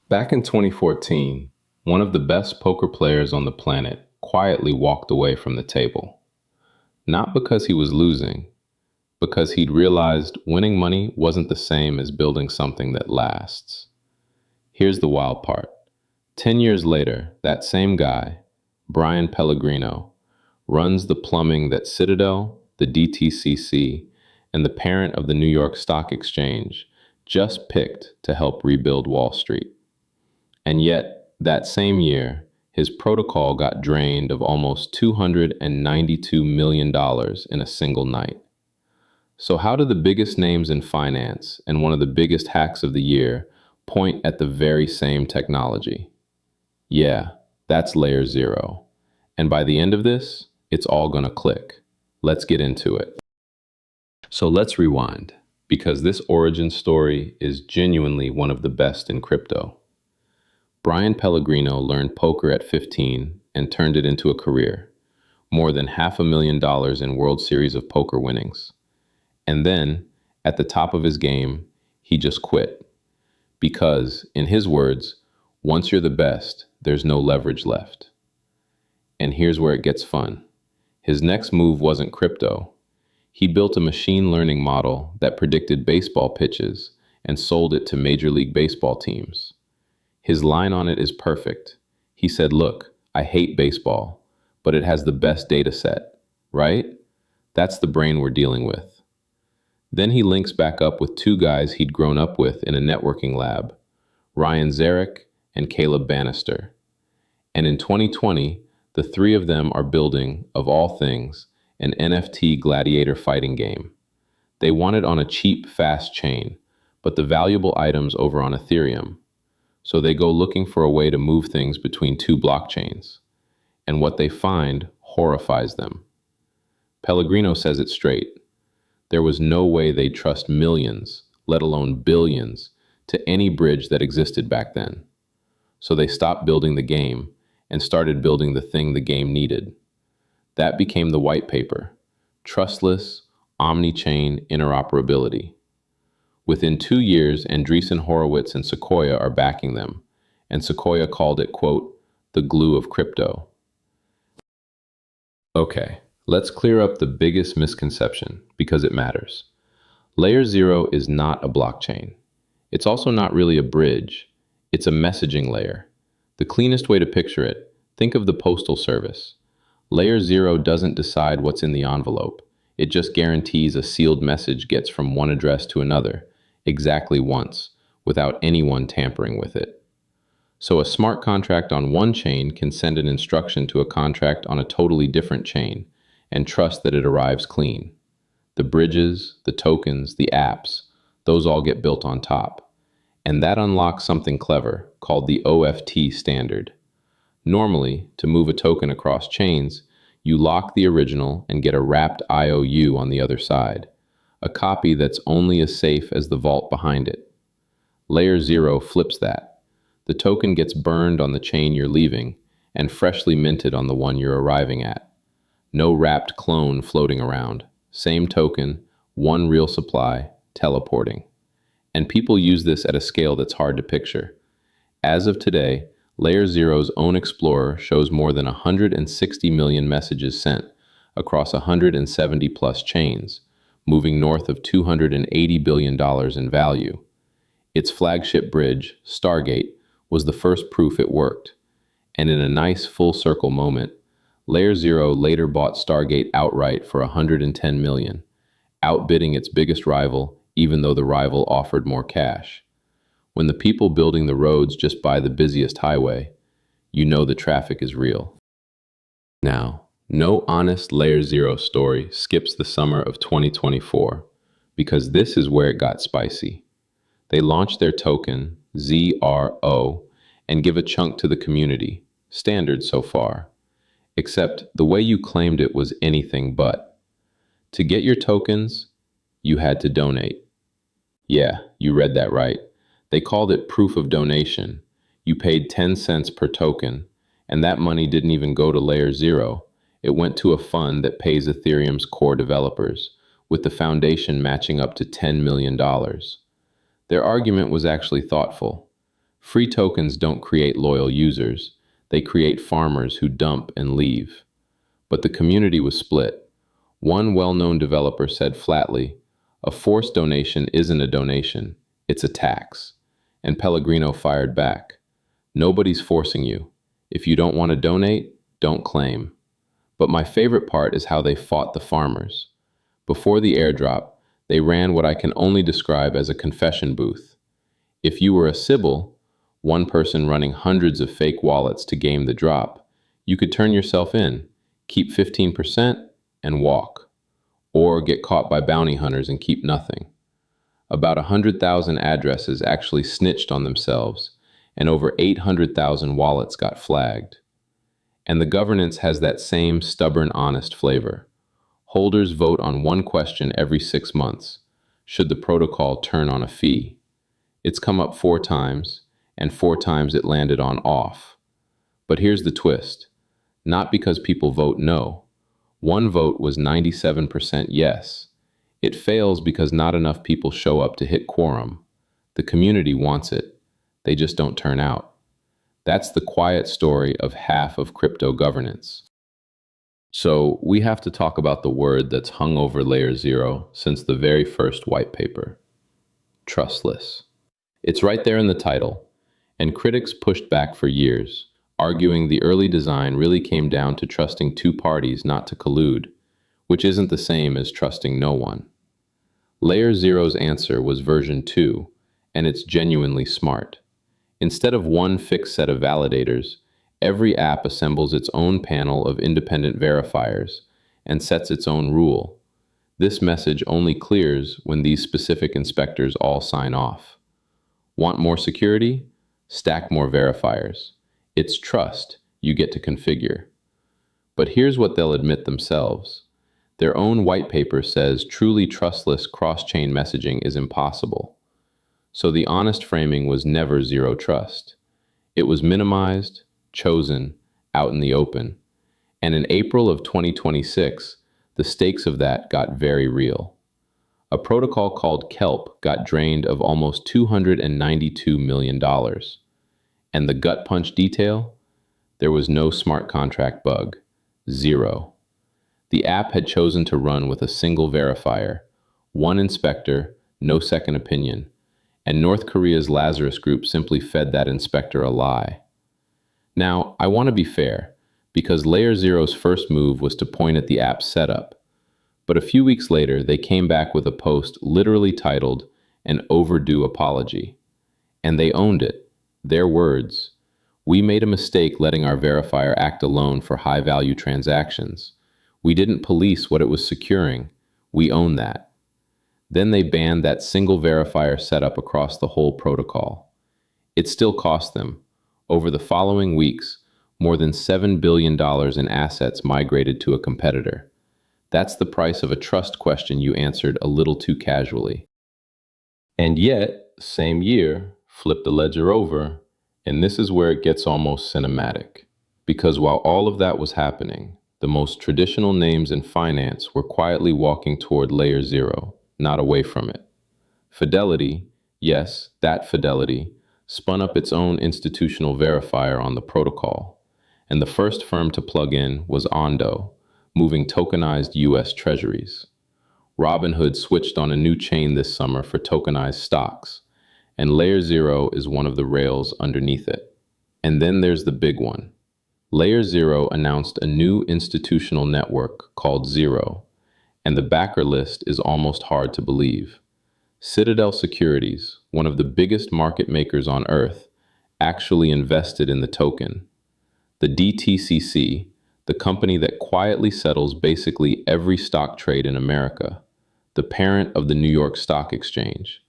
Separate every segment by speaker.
Speaker 1: Back in 2014, one of the best poker players on the planet quietly walked away from the table. Not because he was losing, because he'd realized winning money wasn't the same as building something that lasts. Here's the wild part. 10 years later, that same guy, Bryan Pellegrino, runs the plumbing that Citadel, the DTCC, and the parent of the New York Stock Exchange just picked to help rebuild Wall Street. And yet, that same year, his protocol got drained of almost $292 million in a single night. So how do the biggest names in finance and one of the biggest hacks of the year point at the very same technology? Yeah, that's LayerZero. And by the end of this, it's all gonna click. Let's get into it. So let's rewind, because this origin story is genuinely one of the best in crypto. Bryan Pellegrino learned poker at 15 and turned it into a career, more than $500,000 in World Series of Poker winnings. And then, at the top of his game, he just quit. Because, in his words, once you're the best, there's no leverage left. And here's where it gets fun. His next move wasn't crypto. He built a machine learning model that predicted baseball pitches and sold it to Major League Baseball teams. His line on it is perfect. He said, "Look, I hate baseball, but it has the best data set, right? That's the brain we're dealing with." Then he links back up with two guys he'd grown up with in a networking lab, Ryan Zarek and Caleb Bannister. And in 2020, the three of them are building, of all things, an NFT gladiator fighting game. They want it on a cheap, fast chain, but the valuable items over on Ethereum. So they go looking for a way to move things between two blockchains. And what they find horrifies them. Pellegrino says it straight. There was no way they'd trust millions, let alone billions, to any bridge that existed back then. So they stopped building the game and started building the thing the game needed. That became the white paper, trustless, Omnichain Interoperability. Within 2 years, Andreessen Horowitz and Sequoia are backing them, and Sequoia called it, quote, the glue of crypto. Okay, let's clear up the biggest misconception, because it matters. LayerZero is not a blockchain. It's also not really a bridge. It's a messaging layer. The cleanest way to picture it, think of the postal service. LayerZero doesn't decide what's in the envelope. It just guarantees a sealed message gets from one address to another, exactly once, without anyone tampering with it. So a smart contract on one chain can send an instruction to a contract on a totally different chain and trust that it arrives clean. The bridges, the tokens, the apps, those all get built on top. And that unlocks something clever called the OFT standard. Normally, to move a token across chains, you lock the original and get a wrapped IOU on the other side, a copy that's only as safe as the vault behind it. LayerZero flips that. The token gets burned on the chain you're leaving and freshly minted on the one you're arriving at. No wrapped clone floating around. Same token, one real supply, teleporting. And people use this at a scale that's hard to picture. As of today, LayerZero's own Explorer shows more than 160 million messages sent across 170 plus chains, moving north of $280 billion in value. Its flagship bridge, Stargate, was the first proof it worked. And in a nice full circle moment, LayerZero later bought Stargate outright for $110 million, outbidding its biggest rival, even though the rival offered more cash. When the people building the roads just buy the busiest highway, you know the traffic is real. Now, no honest LayerZero story skips the summer of 2024, because this is where it got spicy. They launched their token, ZRO, and give a chunk to the community, standard so far. Except the way you claimed it was anything but. To get your tokens, you had to donate. Yeah, you read that right. They called it proof of donation. You paid 10 cents per token, and that money didn't even go to LayerZero. It went to a fund that pays Ethereum's core developers, with the foundation matching up to $10 million. Their argument was actually thoughtful. Free tokens don't create loyal users, they create farmers who dump and leave. But the community was split. One well-known developer said flatly, "A forced donation isn't a donation, it's a tax." And Pellegrino fired back, "Nobody's forcing you. If you don't want to donate, don't claim." But my favorite part is how they fought the farmers. Before the airdrop, they ran what I can only describe as a confession booth. If you were a Sybil, one person running hundreds of fake wallets to game the drop, you could turn yourself in, keep 15%, and walk. Or get caught by bounty hunters and keep nothing. About 100,000 addresses actually snitched on themselves, and over 800,000 wallets got flagged. And the governance has that same stubborn, honest flavor. Holders vote on one question every 6 months. Should the protocol turn on a fee? It's come up 4 times, and 4 times it landed on off. But here's the twist. Not because people vote no. One vote was 97% yes. It fails because not enough people show up to hit quorum. The community wants it. They just don't turn out. That's the quiet story of half of crypto governance. So we have to talk about the word that's hung over LayerZero since the very first white paper. Trustless. It's right there in the title, and critics pushed back for years, arguing the early design really came down to trusting two parties not to collude, which isn't the same as trusting no one. LayerZero's answer was version 2, and it's genuinely smart. Instead of one fixed set of validators, every app assembles its own panel of independent verifiers and sets its own rule. This message only clears when these specific inspectors all sign off. Want more security? Stack more verifiers. It's trust you get to configure. But here's what they'll admit themselves. Their own white paper says truly trustless cross-chain messaging is impossible. So the honest framing was never zero trust. It was minimized, chosen, out in the open. And in April of 2026, the stakes of that got very real. A protocol called Kelp got drained of almost $292 million. And the gut punch detail? There was no smart contract bug. Zero. The app had chosen to run with a single verifier, one inspector, no second opinion, and North Korea's Lazarus Group simply fed that inspector a lie. Now, I want to be fair, because LayerZero's first move was to point at the app's setup, but a few weeks later they came back with a post literally titled, "An Overdue Apology." And they owned it. Their words. "We made a mistake letting our verifier act alone for high-value transactions. We didn't police what it was securing. We own that." Then they banned that single verifier setup across the whole protocol. It still cost them. Over the following weeks, more than $7 billion in assets migrated to a competitor. That's the price of a trust question you answered a little too casually. And yet, same year, flip the ledger over, and this is where it gets almost cinematic. Because while all of that was happening, the most traditional names in finance were quietly walking toward LayerZero, not away from it. Fidelity, yes, that Fidelity, spun up its own institutional verifier on the protocol, and the first firm to plug in was Ondo, moving tokenized US treasuries. Robinhood switched on a new chain this summer for tokenized stocks, and LayerZero is one of the rails underneath it. And then there's the big one. LayerZero announced a new institutional network called Zero, and the backer list is almost hard to believe. Citadel Securities, one of the biggest market makers on Earth, actually invested in the token. The DTCC, the company that quietly settles basically every stock trade in America, the parent of the New York Stock Exchange,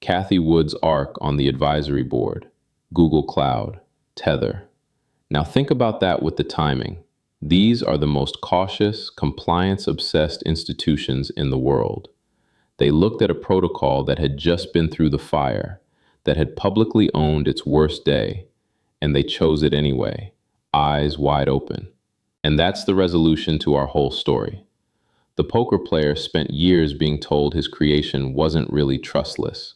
Speaker 1: Cathie Wood's ARK on the advisory board, Google Cloud, Tether. Now think about that with the timing. These are the most cautious, compliance-obsessed institutions in the world. They looked at a protocol that had just been through the fire, that had publicly owned its worst day, and they chose it anyway, eyes wide open. And that's the resolution to our whole story. The poker player spent years being told his creation wasn't really trustless.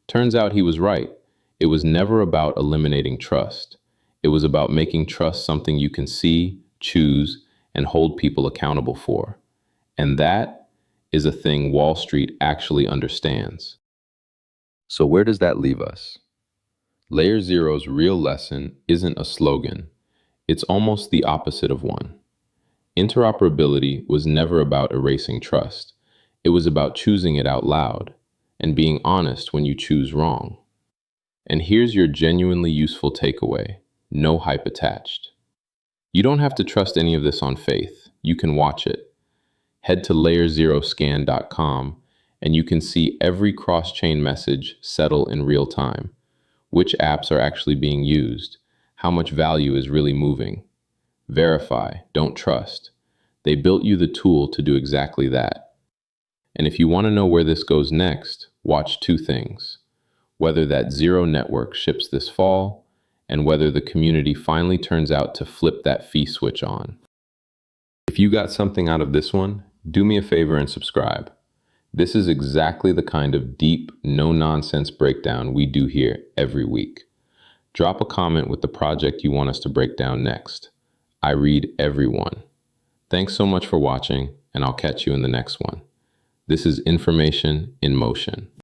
Speaker 1: Turns out he was right. It was never about eliminating trust. It was about making trust something you can see, choose, and hold people accountable for. And that is a thing Wall Street actually understands. So, where does that leave us? Layer Zero's real lesson isn't a slogan, it's almost the opposite of one. Interoperability was never about erasing trust, it was about choosing it out loud and being honest when you choose wrong. And here's your genuinely useful takeaway: no hype attached. You don't have to trust any of this on faith, you can watch it. Head to LayerZeroScan.com and you can see every cross-chain message settle in real time. Which apps are actually being used? How much value is really moving? Verify, don't trust. They built you the tool to do exactly that. And if you want to know where this goes next, watch two things: whether that Zero network ships this fall, and whether the community finally turns out to flip that fee switch on. If you got something out of this one, do me a favor and subscribe. This is exactly the kind of deep, no-nonsense breakdown we do here every week. Drop a comment with the project you want us to break down next. I read every one. Thanks so much for watching, and I'll catch you in the next one. This is Information in Motion.